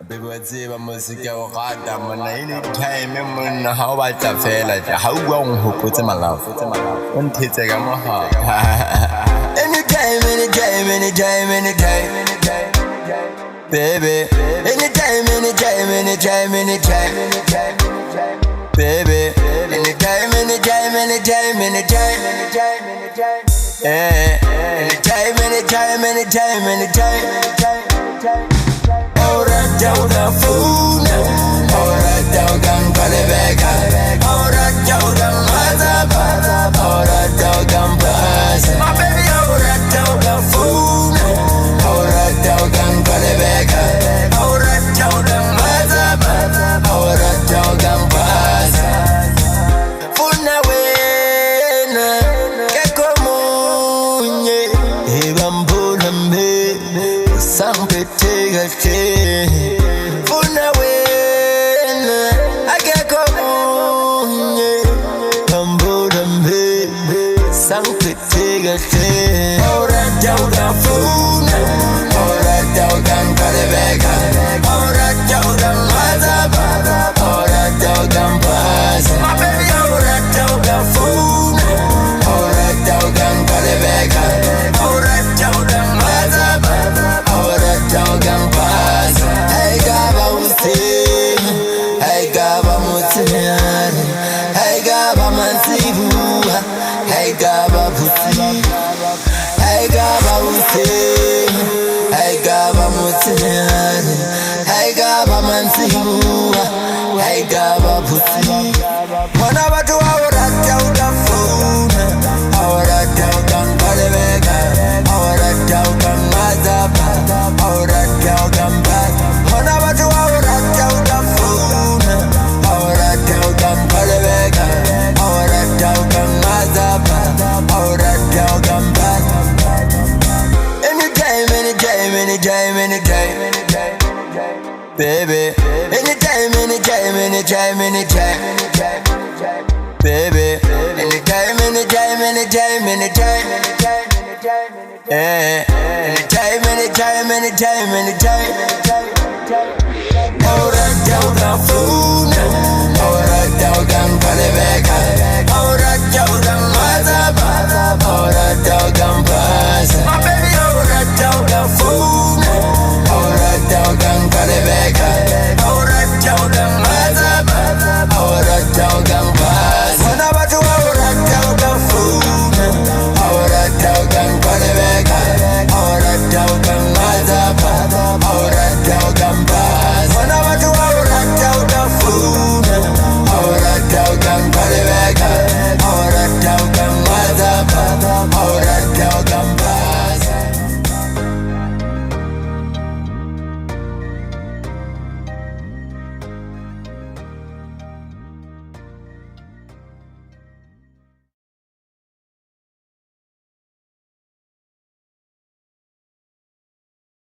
Bebwatsi ba musika o gata mona anytime mona ha o batla fela ja ha uwa o nhopotse malafu o nthetse ka moha anytime baby anytime baby anytime ora jauda funa ora jaudan kalebeka ora jaudan mazaba ora jaudan basa my baby ora jauda funa ora jaudan kalebeka ora jaudan mazaba ora jaudan basa funa wena ke komunye ebambona me sampetega funa wena akakomunye bambona me sampetega ora jauda funa ora jaudan kalebeka ora jaudan mazaba ora jaudan basa my baby ora jauda funa ora jaudan kalebeka ora jaudan mazaba ora jaudan basa hey gaba usi hey gaba mutiyari hey gaba mansibu hey gaba pusi hey gaba usi hey gaba mutiyari hey gaba mansibu hey gaba pusi mana batu ora jaudan funa ora jaudan kalebeka ora jaudan mazaba ora jaudan basa mana batu ora jaudan funa ora jaudan kalebeka ora jaudan mazaba ora jaudan basa anytime baby anytime baby anytime ora jaudan funa ora jaudan kalebeka